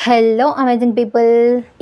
Hello amazing people,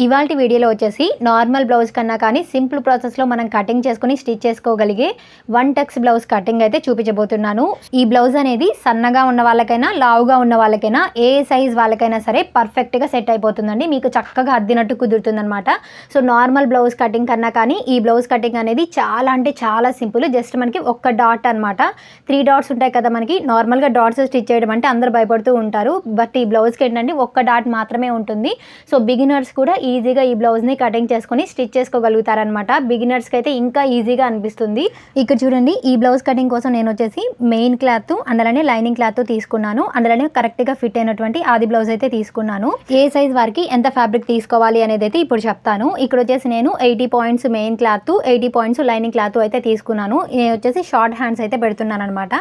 ఇవాల్టి వీడియోలో వచ్చేసి నార్మల్ బ్లౌజ్ కన్నా కానీ సింపుల్ ప్రాసెస్లో మనం కటింగ్ చేసుకుని స్టిచ్ చేసుకోగలిగే 1 టక్స్ బ్లౌజ్ కటింగ్ అయితే చూపించబోతున్నాను. ఈ బ్లౌజ్ అనేది సన్నగా ఉన్న వాళ్ళకైనా లావుగా ఉన్న వాళ్ళకైనా ఏ సైజ్ వాళ్ళకైనా సరే పర్ఫెక్ట్గా సెట్ అయిపోతుందండి. మీకు చక్కగా అద్దినట్టు కుదురుతుందనమాట. సో నార్మల్ బ్లౌజ్ కటింగ్ కన్నా కానీ ఈ బ్లౌజ్ కటింగ్ అనేది చాలా అంటే చాలా సింపుల్. జస్ట్ మనకి ఒక్క డాట్ అనమాట. 3 డాట్స్ ఉంటాయి కదా మనకి. నార్మల్గా డాట్స్ స్టిచ్ చేయడం అంటే అందరూ భయపడుతూ ఉంటారు. బట్ ఈ బ్లౌజ్కి ఏంటంటే ఒక్క డాట్ మాత్రమే ఉంటుంది. సో బిగినర్స్ కూడా ఈజీగా ఈ బ్లౌజ్ని కటింగ్ చేసుకొని స్టిచ్ చేసుకోగలుగుతారనమాట. బిగినర్స్కి అయితే ఇంకా ఈజీగా అనిపిస్తుంది. ఇక్కడ చూడండి, ఈ బ్లౌజ్ కటింగ్ కోసం నేను వచ్చేసి మెయిన్ క్లాత్ అండ్ అలానే లైనింగ్ క్లాత్ తీసుకున్నాను. అండ్ అలానే కరెక్ట్గా ఫిట్ అయినటువంటి ఆది బ్లౌజ్ అయితే తీసుకున్నాను. ఏ సైజ్ వారికి ఎంత ఫ్యాబ్రిక్ తీసుకోవాలి అనేది అయితే ఇప్పుడు చెప్తాను. ఇక్కడ వచ్చేసి నేను 80 points main cloth, 80 points lining cloth అయితే తీసుకున్నాను. నేను వచ్చేసి షార్ట్ హ్యాండ్స్ అయితే పెడుతున్నాను అనమాట.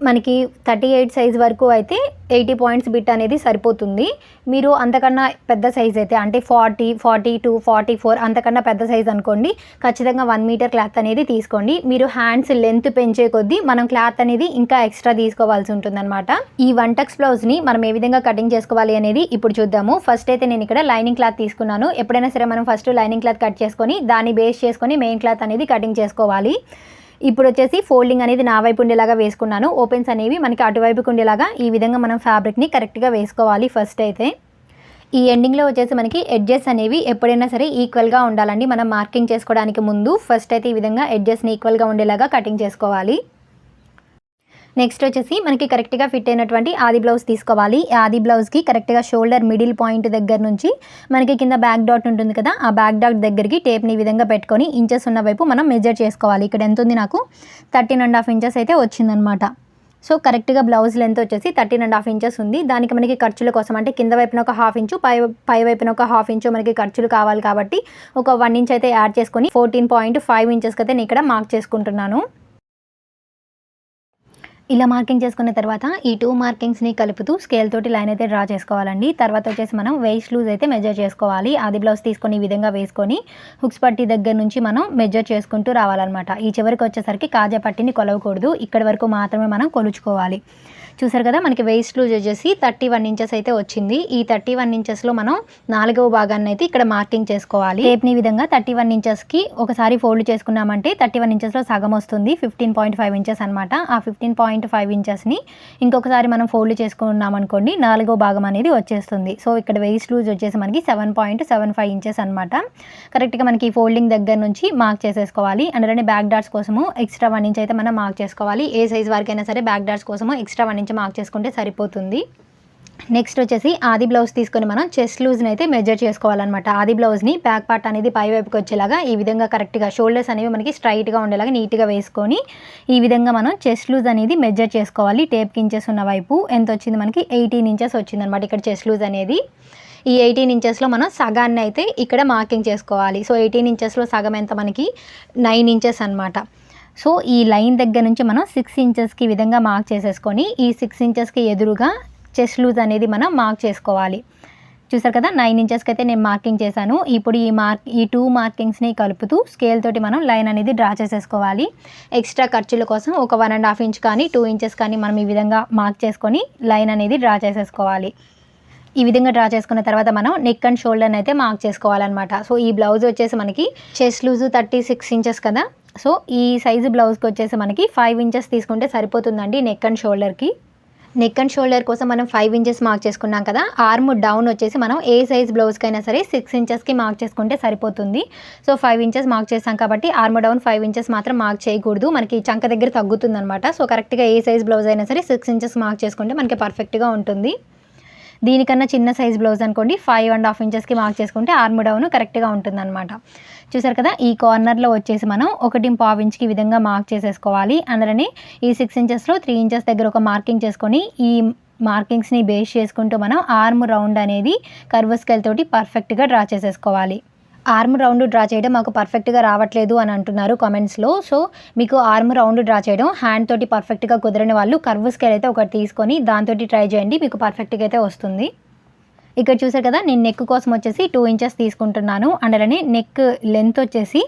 మనకి 38 సైజ్ వరకు అయితే 80 పాయింట్స్ బిట్ అనేది సరిపోతుంది. మీరు అంతకన్నా పెద్ద సైజ్ అయితే అంటే 40, 42, 44 అంతకన్నా పెద్ద సైజ్ అనుకోండి, ఖచ్చితంగా 1 మీటర్ క్లాత్ అనేది తీసుకోండి. మీరు హ్యాండ్స్ లెంత్ పెంచే కొద్దీ మనం క్లాత్ అనేది ఇంకా ఎక్స్ట్రా తీసుకోవాల్సి ఉంటుందన్నమాట. ఈ 1 టక్స్ బ్లౌజ్ని మనం ఏ విధంగా కటింగ్ చేసుకోవాలి అనేది ఇప్పుడు చూద్దాము. ఫస్ట్ అయితే నేను ఇక్కడ లైనింగ్ క్లాత్ తీసుకున్నాను. ఎప్పుడైనా సరే మనం ఫస్ట్ లైనింగ్ క్లాత్ కట్ చేసుకొని దాన్ని బేస్ చేసుకొని మెయిన్ క్లాత్ అనేది కటింగ్ చేసుకోవాలి. ఇప్పుడు వచ్చేసి ఫోల్డింగ్ అనేది నా వైపు ఉండేలాగా వేసుకున్నాను. ఓపెన్స్ అనేవి మనకి అటువైపుకు ఉండేలాగా ఈ విధంగా మనం ఫ్యాబ్రిక్ని కరెక్ట్గా వేసుకోవాలి. ఫస్ట్ అయితే ఈ ఎండింగ్లో వచ్చేసి మనకి ఎడ్జెస్ అనేవి ఎప్పుడైనా సరే ఈక్వల్గా ఉండాలండి. మనం మార్కింగ్ చేసుకోవడానికి ముందు ఫస్ట్ అయితే ఈ విధంగా ఎడ్జెస్ని ఈక్వల్గా ఉండేలాగా కటింగ్ చేసుకోవాలి. నెక్స్ట్ వచ్చేసి మనకి కరెక్ట్గా ఫిట్ అయినటువంటి ఆది బ్లౌజ్ తీసుకోవాలి. ఆది బ్లౌజ్కి కరెక్ట్గా షోల్డర్ మిడిల్ పాయింట్ దగ్గర నుంచి మనకి కింద బ్యాక్ డాట్ ఉంటుంది కదా, ఆ బ్యాక్ డాట్ దగ్గరికి టేప్ని ఈ విధంగా పెట్టుకొని ఇంచెస్ ఉన్న వైపు మనం మెజర్ చేసుకోవాలి. ఇక్కడ ఎంత ఉంది, నాకు 13.5 ఇంచెస్ అయితే వచ్చిందనమాట. సో కరెక్ట్గా బ్లౌజ్ లెంత్ వచ్చేసి 13.5 ఇంచెస్ ఉంది. దానికి మనకి ఖర్చుల కోసం అంటే కింద వైపున ఒక 1/2 ఇంచు, పై వైపున ఒక 1/2 ఇంచు మనకి ఖర్చులు కావాలి కాబట్టి ఒక 1 ఇంచ్ అయితే యాడ్ చేసుకొని 14.5 ఇంచెస్కి అయితే నేను ఇక్కడ మార్క్ చేసుకుంటున్నాను. ఇలా మార్కింగ్ చేసుకున్న తర్వాత ఈ 2 మార్కింగ్స్ని కలుపుతూ స్కేల్ తోటి లైన్ అయితే డ్రా చేసుకోవాలండి. తర్వాత వచ్చేసి మనం వేస్ట్ లూజ్ అయితే మెజర్ చేసుకోవాలి. ఆది బ్లౌజ్ తీసుకొని ఈ విధంగా వేసుకొని హుక్స్ పట్టి దగ్గర నుంచి మనం మెజర్ చేసుకుంటూ రావాలన్నమాట. ఈ చివరికి వచ్చేసరికి కాజా పట్టిని కొలవకూడదు, ఇక్కడ వరకు మాత్రమే మనం కొలుచుకోవాలి. చూసారు కదా, మనకి వేస్ట్ లూజ్ వచ్చేసి 31 ఇంచెస్ అయితే వచ్చింది. ఈ 31 ఇంచెస్లో మనం 4వ భాగాన్ని అయితే ఇక్కడ మార్కింగ్ చేసుకోవాలి. టేప్ని విధంగా 31 ఇంచెస్కి ఒకసారి ఫోల్డ్ చేసుకున్నామంటే 31 ఇంచెస్లో సగం వస్తుంది, 15.5 ఇంచెస్ అనమాట. ఆ 15.5 ఇంచెస్ని ఇంకొకసారి మనం ఫోల్డ్ చేసుకున్నాం అనుకోండి, 4వ భాగం అనేది వచ్చేస్తుంది. సో ఇక్కడ వేస్ట్ లూజ్ వచ్చేసి మనకి 7.75 ఇంచెస్ అనమాట. కరెక్ట్గా మనకి ఫోల్డింగ్ దగ్గర నుంచి మార్క్ చేసేసుకోవాలి. అందులోనే బ్యాక్ డాట్స్ కోసము ఎక్స్ట్రా 1 ఇంచ్ అయితే మనం మార్క్ చేసుకోవాలి. ఏ సైజ్ వరకైనా సరే బ్యాక్ డాట్స్ కోసము ఎక్స్ట్రా 1 ఇంచ్ మార్క్ చేసుకుంటే సరిపోతుంది. నెక్స్ట్ వచ్చేసి ఆది బ్లౌజ్ తీసుకొని మనం చెస్ట్ లూజ్ని అయితే మెజర్ చేసుకోవాలన్నమాట. ఆది బ్లౌజ్ని బ్యాక్ పార్ట్ అనేది పై వైపుకి వచ్చేలాగా ఈ విధంగా కరెక్ట్గా షోల్డర్స్ అనేవి మనకి స్ట్రైట్గా ఉండేలాగా నీట్గా వేసుకొని ఈ విధంగా మనం చెస్ట్ లూజ్ అనేది మెజర్ చేసుకోవాలి. టేప్కి ఇంచెస్ ఉన్న వైపు ఎంత వచ్చింది, మనకి 18 ఇంచెస్ వచ్చిందనమాట ఇక్కడ చెస్ట్ లూజ్ అనేది. ఈ 18 ఇంచెస్లో మనం సగాన్ని అయితే ఇక్కడ మార్కింగ్ చేసుకోవాలి. సో 18 ఇంచెస్లో సగం ఎంత, మనకి 9 ఇంచెస్ అనమాట. సో ఈ లైన్ దగ్గర నుంచి మనం 6 ఇంచెస్కి ఈ విధంగా మార్క్ చేసేసుకొని ఈ 6 ఇంచెస్కి ఎదురుగా చెస్ట్ లూజ్ అనేది మనం మార్క్ చేసుకోవాలి. చూసారు కదా, 9 ఇంచెస్కి అయితే నేను మార్కింగ్ చేశాను. ఇప్పుడు ఈ 2 మార్కింగ్స్ని కలుపుతూ స్కేల్ తోటి మనం లైన్ అనేది డ్రా చేసేసుకోవాలి. ఎక్స్ట్రా ఖర్చుల కోసం ఒక 1.5 ఇంచ్ కానీ 2 ఇంచెస్ కానీ మనం ఈ విధంగా మార్క్ చేసుకొని లైన్ అనేది డ్రా చేసేసుకోవాలి. ఈ విధంగా డ్రా చేసుకున్న తర్వాత మనం నెక్ అండ్ షోల్డర్ని అయితే మార్క్ చేసుకోవాలన్నమాట. సో ఈ బ్లౌజ్ వచ్చేసి మనకి చెస్ట్ లూజ్ 36 ఇంచెస్ కదా. సో ఈ సైజు బ్లౌజ్కి వచ్చేసి మనకి 5 ఇంచెస్ తీసుకుంటే సరిపోతుందండి నెక్ అండ్ షోల్డర్కి. నెక్ అండ్ షోల్డర్ కోసం మనం 5 ఇంచెస్ మార్క్ చేసుకున్నాం కదా. ఆర్మ్ డౌన్ వచ్చేసి మనం ఏ సైజ్ బ్లౌజ్కైనా సరే 6 ఇంచెస్కి మార్క్ చేసుకుంటే సరిపోతుంది. సో 5 ఇంచెస్ మార్క్ చేస్తాం కాబట్టి ఆర్మ్ డౌన్ 5 ఇంచెస్ మాత్రం మార్క్ చేయకూడదు, మనకి చంక దగ్గర తగ్గుతుంది అనమాట. సో కరెక్ట్గా ఏ సైజ్ బ్లౌజ్ అయినా సరే 6 ఇంచెస్ మార్క్ చేసుకుంటే మనకి పర్ఫెక్ట్గా ఉంటుంది. దీనికన్నా చిన్న సైజ్ బ్లౌజ్ అనుకోండి 5.5 ఇంచెస్కి మార్క్ చేసుకుంటే ఆర్మ్ డౌన్ కరెక్ట్గా ఉంటుందన్నమాట. చూసారు కదా, ఈ కార్నర్లో వచ్చేసి మనం 1.5 ఇంచ్కి ఈ విధంగా మార్క్ చేసేసుకోవాలి. అందులోనే ఈ 6 ఇంచెస్లో 3 ఇంచెస్ దగ్గర ఒక మార్కింగ్ చేసుకొని ఈ మార్కింగ్స్ని బేస్ చేసుకుంటూ మనం ఆర్మ్ రౌండ్ అనేది కర్వ్ స్కేల్ తోటి పర్ఫెక్ట్గా డ్రా చేసేసుకోవాలి. ఆర్మ్ రౌండ్ డ్రా చేయడం మాకు పర్ఫెక్ట్గా రావట్లేదు అని అంటున్నారు కామెంట్స్లో. సో మీకు ఆర్మ్ రౌండ్ డ్రా చేయడం హ్యాండ్ తోటి పర్ఫెక్ట్గా కుదరని వాళ్ళు కర్వ్ స్కేల్ అయితే ఒకటి తీసుకొని దాంతో ట్రై చేయండి, మీకు పర్ఫెక్ట్గా అయితే వస్తుంది. ఇక్కడ చూసారు కదా, నేను నెక్ కోసం వచ్చేసి 2 ఇంచెస్ తీసుకుంటున్నాను. అండ్ అలానే నెక్ లెంత్ వచ్చేసి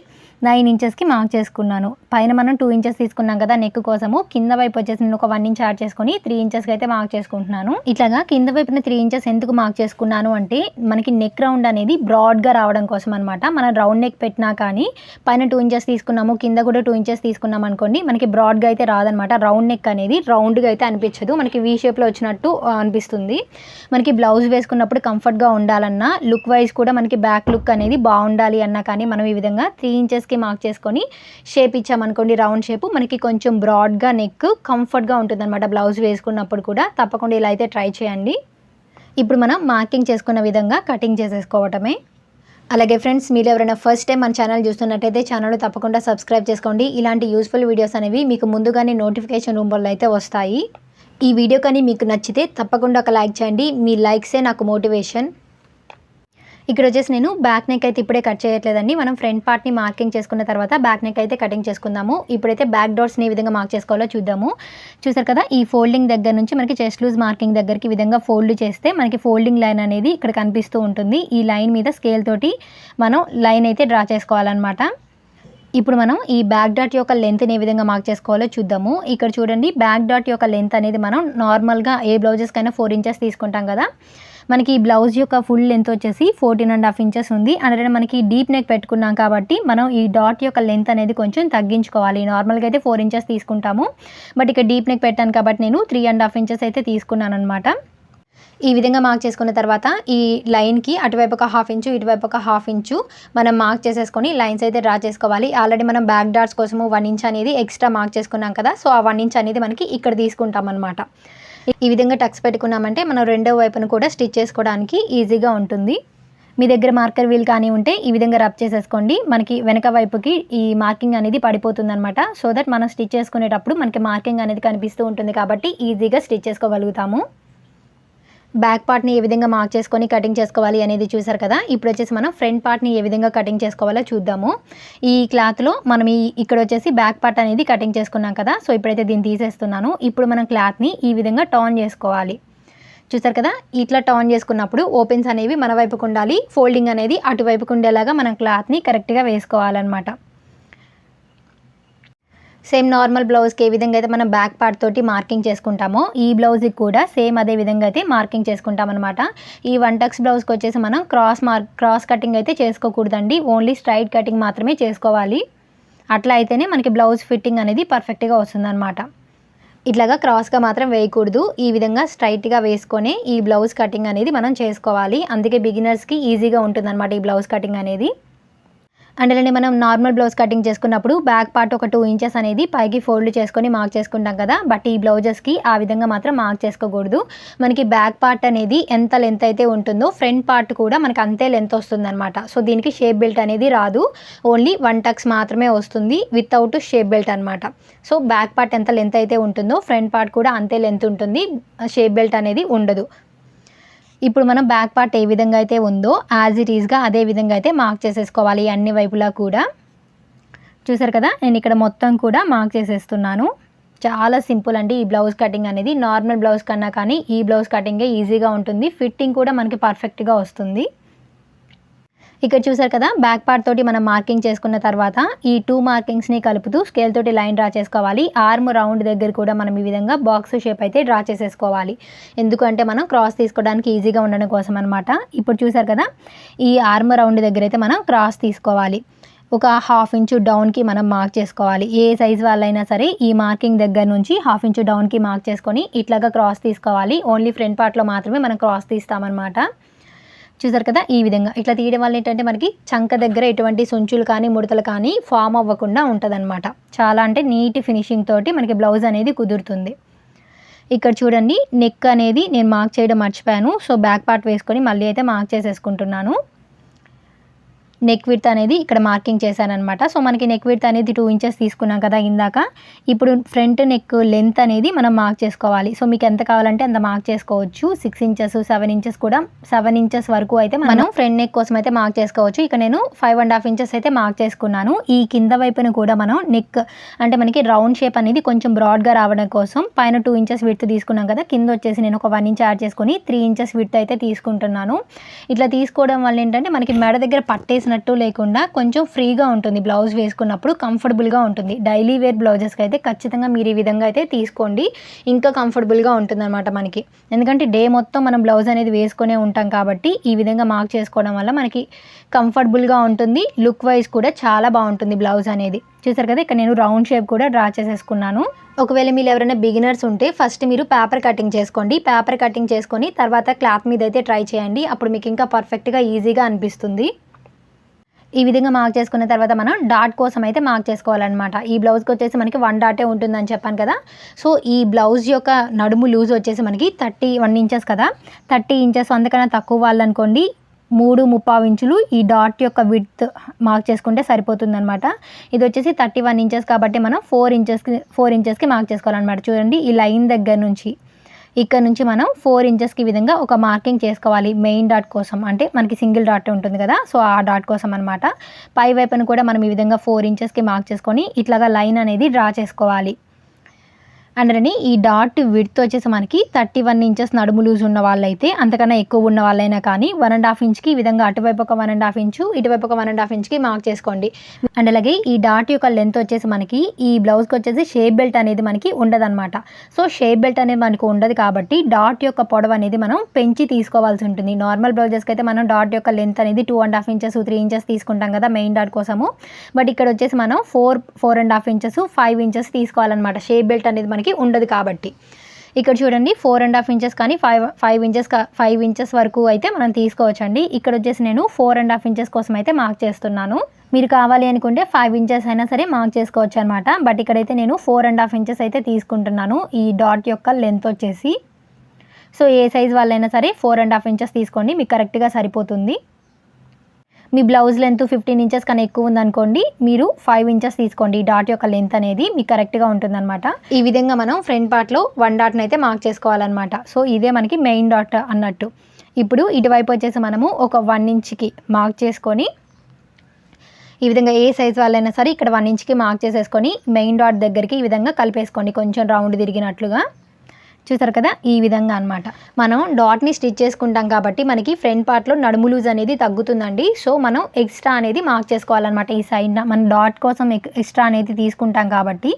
9 ఇంచెస్కి మార్క్ చేసుకున్నాను. పైన మనం 2 ఇంచెస్ తీసుకున్నాం కదా నెక్ కోసము, కింద వైపు వచ్చేసి నేను ఒక 1 ఇంచ్ యాడ్ చేసుకొని 3 ఇంచెస్కి అయితే మార్క్ చేసుకుంటున్నాను. ఇట్లాగా కింద వైపున 3 ఇంచెస్ ఎందుకు మార్క్ చేసుకున్నాను అంటే మనకి నెక్ రౌండ్ అనేది బ్రాడ్గా రావడం కోసం అనమాట. మనం రౌండ్ నెక్ పెట్టినా కానీ పైన 2 ఇంచెస్ తీసుకున్నాము, కింద కూడా 2 ఇంచెస్ తీసుకున్నాం అనుకోండి, మనకి బ్రాడ్గా అయితే రాదనమాట. రౌండ్ నెక్ అనేది రౌండ్గా అయితే అనిపించదు, మనకి వీ షేప్లో వచ్చినట్టు అనిపిస్తుంది. మనకి బ్లౌజ్ వేసుకున్నప్పుడు కంఫర్ట్గా ఉండాలన్నా, లుక్ వైజ్ కూడా మనకి బ్యాక్ లుక్ అనేది బాగుండాలి అన్నా కానీ మనం ఈ విధంగా 3 ఇంచెస్కి మార్క్ చేసుకొని షేప్ ఇచ్చామనుకోండి, రౌండ్ షేప్, మనకి కొంచెం బ్రాడ్గా నెక్ కంఫర్ట్గా ఉంటుంది అనమాట బ్లౌజ్ వేసుకున్నప్పుడు కూడా. తప్పకుండా ఇలా అయితే ట్రై చేయండి. ఇప్పుడు మనం మార్కింగ్ చేసుకున్న విధంగా కటింగ్ చేసేసుకోవటమే. అలాగే ఫ్రెండ్స్, మీరు ఎవరైనా ఫస్ట్ టైం మన ఛానల్ చూస్తున్నట్టయితే ఛానల్ తప్పకుండా సబ్స్క్రైబ్ చేసుకోండి. ఇలాంటి యూస్ఫుల్ వీడియోస్ అనేవి మీకు ముందుగానే నోటిఫికేషన్ రూపంలో అయితే వస్తాయి. ఈ వీడియో కానీ మీకు నచ్చితే తప్పకుండా ఒక లైక్ చేయండి. మీ లైక్సే నాకు మోటివేషన్. ఇక్కడ వచ్చేసి నేను బ్యాక్ నెక్ అయితే ఇప్పుడే కట్ చేయట్లేదండి. మనం ఫ్రంట్ పార్ట్ని మార్కింగ్ చేసుకున్న తర్వాత బ్యాక్ నెక్ అయితే కటింగ్ చేసుకుందాము. ఇప్పుడైతే బ్యాక్ డాట్స్ని ఏ విధంగా మార్క్ చేసుకోవాలో చూద్దాము. చూసారు కదా, ఈ ఫోల్డింగ్ దగ్గర నుంచి మనకి చెస్ట్ లూజ్ మార్కింగ్ దగ్గరికి ఈ విధంగా ఫోల్డ్ చేస్తే మనకి ఫోల్డింగ్ లైన్ అనేది ఇక్కడ కనిపిస్తూ ఉంటుంది. ఈ లైన్ మీద స్కేల్ తోటి మనం లైన్ అయితే డ్రా చేసుకోవాలన్నమాట. ఇప్పుడు మనం ఈ బ్యాక్ డాట్ యొక్క లెంత్ని ఏ విధంగా మార్క్ చేసుకోవాలో చూద్దాము. ఇక్కడ చూడండి, బ్యాక్ డాట్ యొక్క లెంత్ అనేది మనం నార్మల్గా ఏ బ్లౌజెస్కైనా 4 ఇంచెస్ తీసుకుంటాం కదా. మనకి ఈ బ్లౌజ్ యొక్క ఫుల్ లెంత్ వచ్చేసి 14.5 ఇంచెస్ ఉంది. అంటే మనకి డీప్ నెక్ పెట్టుకున్నాం కాబట్టి మనం ఈ డాట్ యొక్క లెంత్ అనేది కొంచెం తగ్గించుకోవాలి. నార్మల్గా అయితే 4 ఇంచెస్ తీసుకుంటాము, బట్ ఇక్కడ డీప్ నెక్ పెట్టాను కాబట్టి నేను 3.5 ఇంచెస్ అయితే తీసుకున్నాను అనమాట. ఈ విధంగా మార్క్ చేసుకున్న తర్వాత ఈ లైన్కి అటువైపు ఒక 1/2 ఇంచు, ఇటువైపు ఒక 1/2 ఇంచు మనం మార్క్ చేసేసుకొని లైన్స్ అయితే డ్రా చేసుకోవాలి. ఆల్రెడీ మనం బ్యాక్ డాట్స్ కోసము 1 ఇంచ్ అనేది ఎక్స్ట్రా మార్క్ చేసుకున్నాం కదా, సో ఆ 1 ఇంచ్ అనేది మనకి ఇక్కడ తీసుకుంటాం అనమాట. ఈ విధంగా టక్స్ పెట్టుకున్నామంటే మనం రెండో వైపును కూడా స్టిచ్ చేసుకోవడానికి ఈజీగా ఉంటుంది. మీ దగ్గర మార్కర్ వీల్ కానీ ఉంటే ఈ విధంగా రబ్ చేసేసుకోండి. మనకి వెనక వైపుకి ఈ మార్కింగ్ అనేది పడిపోతుంది అనమాట. సో దట్ మనం స్టిచ్ చేసుకునేటప్పుడు మనకి మార్కింగ్ అనేది కనిపిస్తూ ఉంటుంది కాబట్టి ఈజీగా స్టిచ్ చేసుకోగలుగుతాము. బ్యాక్ పార్ట్ని ఏ విధంగా మార్క్ చేసుకొని కటింగ్ చేసుకోవాలి అనేది చూసారు కదా. ఇప్పుడు వచ్చేసి మనం ఫ్రంట్ పార్ట్ని ఏ విధంగా కటింగ్ చేసుకోవాలో చూద్దాము. ఈ క్లాత్లో మనం ఇక్కడ వచ్చేసి బ్యాక్ పార్ట్ అనేది కటింగ్ చేసుకున్నాం కదా, సో ఇప్పుడైతే దీన్ని తీసేస్తున్నాను. ఇప్పుడు మనం క్లాత్ని ఈ విధంగా టర్న్ చేసుకోవాలి. చూసారు కదా, ఇట్లా టర్న్ చేసుకున్నప్పుడు ఓపెన్స్ అనేవి మన వైపుకు ఉండాలి, ఫోల్డింగ్ అనేది అటువైపుకు ఉండేలాగా మనం క్లాత్ని కరెక్ట్గా వేసుకోవాలన్నమాట. సేమ్ నార్మల్ బ్లౌజ్కి ఏ విధంగా అయితే మనం బ్యాక్ పార్ట్ తోటి మార్కింగ్ చేసుకుంటామో ఈ బ్లౌజ్కి కూడా సేమ్ అదే విధంగా అయితే మార్కింగ్ చేసుకుంటాం అనమాట. ఈ 1 టక్స్ బ్లౌజ్కి వచ్చేసి మనం క్రాస్ కటింగ్ అయితే చేసుకోకూడదండి, ఓన్లీ స్ట్రైట్ కటింగ్ మాత్రమే చేసుకోవాలి. అట్లా అయితేనే మనకి బ్లౌజ్ ఫిట్టింగ్ అనేది పర్ఫెక్ట్గా వస్తుందన్నమాట. ఇట్లాగా క్రాస్గా మాత్రం వేయకూడదు, ఈ విధంగా స్ట్రైట్గా వేసుకొని ఈ బ్లౌజ్ కటింగ్ అనేది మనం చేసుకోవాలి. అందుకే బిగినర్స్కి ఈజీగా ఉంటుందన్నమాట ఈ బ్లౌజ్ కటింగ్ అనేది. అందులోనే మనం నార్మల్ బ్లౌజ్ కటింగ్ చేసుకున్నప్పుడు బ్యాక్ పార్ట్ ఒక 2 ఇంచెస్ అనేది పైకి ఫోల్డ్ చేసుకొని మార్క్ చేసుకుంటాం కదా, బట్ ఈ బ్లౌజెస్కి ఆ విధంగా మాత్రం మార్క్ చేసుకోకూడదు. మనకి బ్యాక్ పార్ట్ అనేది ఎంత లెంత్ అయితే ఉంటుందో ఫ్రంట్ పార్ట్ కూడా మనకి అంతే లెంత్ వస్తుందన్నమాట. సో దీనికి షేప్ బెల్ట్ అనేది రాదు, ఓన్లీ 1 టక్స్ మాత్రమే వస్తుంది వితౌట్ షేప్ బెల్ట్ అనమాట. సో బ్యాక్ పార్ట్ ఎంత లెంత్ అయితే ఉంటుందో ఫ్రంట్ పార్ట్ కూడా అంతే లెంత్ ఉంటుంది, షేప్ బెల్ట్ అనేది ఉండదు. ఇప్పుడు మనం బ్యాక్ పార్ట్ ఏ విధంగా అయితే ఉందో యాజ్ ఇట్ ఈస్గా అదే విధంగా అయితే మార్క్ చేసేసుకోవాలి అన్ని వైపులా కూడా. చూసారు కదా, నేను ఇక్కడ మొత్తం కూడా మార్క్ చేసేస్తున్నాను. చాలా సింపుల్ అండి ఈ బ్లౌజ్ కటింగ్ అనేది. నార్మల్ బ్లౌజ్ కన్నా కానీ ఈ బ్లౌజ్ కటింగే ఈజీగా ఉంటుంది, ఫిట్టింగ్ కూడా మనకి పర్ఫెక్ట్గా వస్తుంది. ఇక్కడ చూసారు కదా, బ్యాక్ పార్ట్ తోటి మనం మార్కింగ్ చేసుకున్న తర్వాత ఈ 2 మార్కింగ్స్ని కలుపుతూ స్కేల్ తోటి లైన్ డ్రా చేసుకోవాలి. ఆర్మ్ రౌండ్ దగ్గర కూడా మనం ఈ విధంగా బాక్స్ షేప్ అయితే డ్రా చేసేసుకోవాలి, ఎందుకంటే మనం క్రాస్ తీసుకోవడానికి ఈజీగా ఉండడం కోసం అనమాట. ఇప్పుడు చూసారు కదా, ఈ ఆర్మ్ రౌండ్ దగ్గర అయితే మనం క్రాస్ తీసుకోవాలి. ఒక 1/2 ఇంచు డౌన్కి మనం మార్క్ చేసుకోవాలి. ఏ సైజ్ వాళ్ళైనా సరే ఈ మార్కింగ్ దగ్గర నుంచి 1/2 ఇంచు డౌన్కి మార్క్ చేసుకొని ఇట్లాగా క్రాస్ తీసుకోవాలి. ఓన్లీ ఫ్రంట్ పార్ట్లో మాత్రమే మనం క్రాస్ తీస్తామన్నమాట. చూసారు కదా, ఈ విధంగా ఇట్లా తీయడం వల్ల ఏంటంటే మనకి చంక దగ్గర ఎటువంటి సుంచులు కానీ ముడతలు కానీ ఫామ్ అవ్వకుండా ఉంటుందన్నమాట. చాలా అంటే నీట్ ఫినిషింగ్ తోటి మనకి బ్లౌజ్ అనేది కుదురుతుంది. ఇక్కడ చూడండి, నెక్ అనేది నేను మార్క్ చేయడం మర్చిపోయాను, సో బ్యాక్ పార్ట్ వేసుకొని మళ్ళీ అయితే మార్క్ చేసేసుకుంటున్నాను. నెక్ విడ్త్ అనేది ఇక్కడ మార్కింగ్ చేశానమాట. సో మనకి నెక్ విడ్త్ అనేది 2 ఇంచెస్ తీసుకున్నాం కదా ఇందాక. ఇప్పుడు ఫ్రంట్ నెక్ లెంత్ అనేది మనం మార్క్ చేసుకోవాలి. సో మీకు ఎంత కావాలంటే అంత మార్క్ చేసుకోవచ్చు. 6 ఇంచెస్ 7 ఇంచెస్ కూడా 7 ఇంచెస్ వరకు అయితే మనం ఫ్రంట్ నెక్ కోసం అయితే మార్క్ చేసుకోవచ్చు. ఇక నేను 5.5 ఇంచెస్ అయితే మార్క్ చేసుకున్నాను. ఈ కింద వైపున కూడా మనం నెక్ అంటే మనకి రౌండ్ షేప్ అనేది కొంచెం బ్రాడ్గా రావడం కోసం పైన 2 ఇంచెస్ విడ్త్ తీసుకున్నాం కదా, కింద వచ్చేసి నేను ఒక 1 ఇంచ్ యాడ్ చేసుకొని 3 ఇంచెస్ విడ్త్ అయితే తీసుకుంటున్నాను. ఇట్లా తీసుకోవడం వల్ల ఏంటంటే మనకి మెడ దగ్గర పట్టేసిన చేసినట్టు లేకుండా కొంచెం ఫ్రీగా ఉంటుంది బ్లౌజ్ వేసుకున్నప్పుడు, కంఫర్టబుల్గా ఉంటుంది. డైలీ వేర్ బ్లౌజెస్కి అయితే ఖచ్చితంగా మీరు ఈ విధంగా అయితే తీసుకోండి, ఇంకా కంఫర్టబుల్గా ఉంటుందన్నమాట మనకి. ఎందుకంటే డే మొత్తం మనం బ్లౌజ్ అనేది వేసుకునే ఉంటాం కాబట్టి ఈ విధంగా మార్క్ చేసుకోవడం వల్ల మనకి కంఫర్టబుల్గా ఉంటుంది, లుక్ వైజ్ కూడా చాలా బాగుంటుంది బ్లౌజ్ అనేది. చూసారు కదా, ఇక్కడ నేను రౌండ్ షేప్ కూడా డ్రా చేసేసుకున్నాను. ఒకవేళ మీరు ఎవరైనా బిగినర్స్ ఉంటే ఫస్ట్ మీరు పేపర్ కటింగ్ చేసుకోండి. పేపర్ కటింగ్ చేసుకొని తర్వాత క్లాత్ మీద అయితే ట్రై చేయండి, అప్పుడు మీకు ఇంకా పర్ఫెక్ట్గా ఈజీగా అనిపిస్తుంది. ఈ విధంగా మార్క్ చేసుకున్న తర్వాత మనం డాట్ కోసం అయితే మార్క్ చేసుకోవాలన్నమాట. ఈ బ్లౌజ్కి వచ్చేసి మనకి 1 డాటే ఉంటుందని చెప్పాను కదా. సో ఈ బ్లౌజ్ యొక్క నడుము లూజ్ వచ్చేసి మనకి 31 ఇంచెస్ కదా. 30 ఇంచెస్ అంతకన్నా తక్కువ వాళ్ళనుకోండి 3.25 ఇంచులు ఈ డాట్ యొక్క విడ్త్ మార్క్ చేసుకుంటే సరిపోతుందన్నమాట. ఇది వచ్చేసి 31 ఇంచెస్ కాబట్టి మనం 4 ఇంచెస్కి మార్క్ చేసుకోవాలన్నమాట. చూడండి, ఈ లైన్ దగ్గర నుంచి ఇక్కడ నుంచి మనం 4 ఇంచెస్కి విధంగా ఒక మార్కింగ్ చేసుకోవాలి మెయిన్ డాట్ కోసం. అంటే మనకి సింగిల్ డాట్ ఉంటుంది కదా, సో ఆ డాట్ కోసం అనమాట. పై వైపును కూడా మనం ఈ విధంగా 4 ఇంచెస్కి మార్క్ చేసుకొని ఇట్లాగా లైన్ అనేది డ్రా చేసుకోవాలి. అందుకని ఈ డాట్ విడ్త్ వచ్చేసి మనకి 31 ఇంచెస్ నడుము లూజ్ ఉన్న వాళ్ళైతే, అంతకన్నా ఎక్కువ ఉన్న వాళ్ళైనా కానీ 1.5 ఇంచ్కి ఈ విధంగా అటువైపు ఒక 1.5 ఇంచు, ఇటువైపు ఒక 1.5 ఇంచ్కి మార్క్ చేసుకోండి. అండ్ అలాగే ఈ డాట్ యొక్క లెంత్ వచ్చేసి మనకి ఈ బ్లౌజ్కి వచ్చేసి షేప్ బెల్ట్ అనేది మనకి ఉండదన్నమాట. సో షేప్ బెల్ట్ అనేది మనకు ఉండదు కాబట్టి డాట్ యొక్క పొడవు అనేది మనం పెంచి తీసుకోవాల్సి ఉంటుంది. నార్మల్ బ్లౌజెస్కి అయితే మనం డాట్ యొక్క లెంత్ అనేది 2.5 ఇంచెస్ 3 ఇంచెస్ తీసుకుంటాం కదా మెయిన్ డాట్ కోసము. బట్ ఇక్కడ వచ్చేసి మనం 4.5 ఇంచెస్ 5 ఇంచెస్ తీసుకోవాలన్నమాట, షేప్ బెల్ట్ అనేది మనకి ఉండదు కాబట్టి. ఇక్కడ చూడండి 4.5 ఇంచెస్ కానీ 5 ఇంచెస్ వరకు అయితే మనం తీసుకోవచ్చండి. ఇక్కడ వచ్చేసి నేను 4.5 ఇంచెస్ కోసం అయితే మార్క్ చేస్తున్నాను. మీరు కావాలి అనుకుంటే 5 ఇంచెస్ అయినా సరే మార్క్ చేసుకోవచ్చు అనమాట. బట్ ఇక్కడైతే నేను 4.5 ఇంచెస్ అయితే తీసుకుంటున్నాను ఈ డాట్ యొక్క లెంత్ వచ్చేసి. సో ఏ సైజ్ వాళ్ళైనా సరే 4.5 ఇంచెస్ తీసుకోండి, మీకు కరెక్ట్గా సరిపోతుంది. మీ బ్లౌజ్ లెంత్ 15 ఇంచెస్ కన్నా ఎక్కువ ఉందనుకోండి, మీరు 5 ఇంచెస్ తీసుకోండి. డాట్ యొక్క లెంత్ అనేది మీకు కరెక్ట్గా ఉంటుందన్నమాట. ఈ విధంగా మనం ఫ్రంట్ పార్ట్లో 1 డాట్ని అయితే మార్క్ చేసుకోవాలన్నమాట. సో ఇదే మనకి మెయిన్ డాట్ అన్నట్టు. ఇప్పుడు ఇటువైపు వచ్చేసి మనము ఒక 1 ఇంచ్కి మార్క్ చేసుకొని ఈ విధంగా ఏ సైజ్ వాళ్ళైనా సరే ఇక్కడ 1 ఇంచ్కి మార్క్ చేసేసుకొని మెయిన్ డాట్ దగ్గరికి ఈ విధంగా కలిపేసుకోండి, కొంచెం రౌండ్ తిరిగినట్లుగా. చూసారు కదా, ఈ విధంగా అనమాట. మనం డాట్ని స్టిచ్ చేసుకుంటాం కాబట్టి మనకి ఫ్రంట్ పార్ట్లో నడుము లూజ్ అనేది తగ్గుతుందండి. సో మనం ఎక్స్ట్రా అనేది మార్క్ చేసుకోవాలన్నమాట. ఈ సైడ్న మనం డాట్ కోసం ఎక్స్ట్రా అనేది తీసుకుంటాం కాబట్టి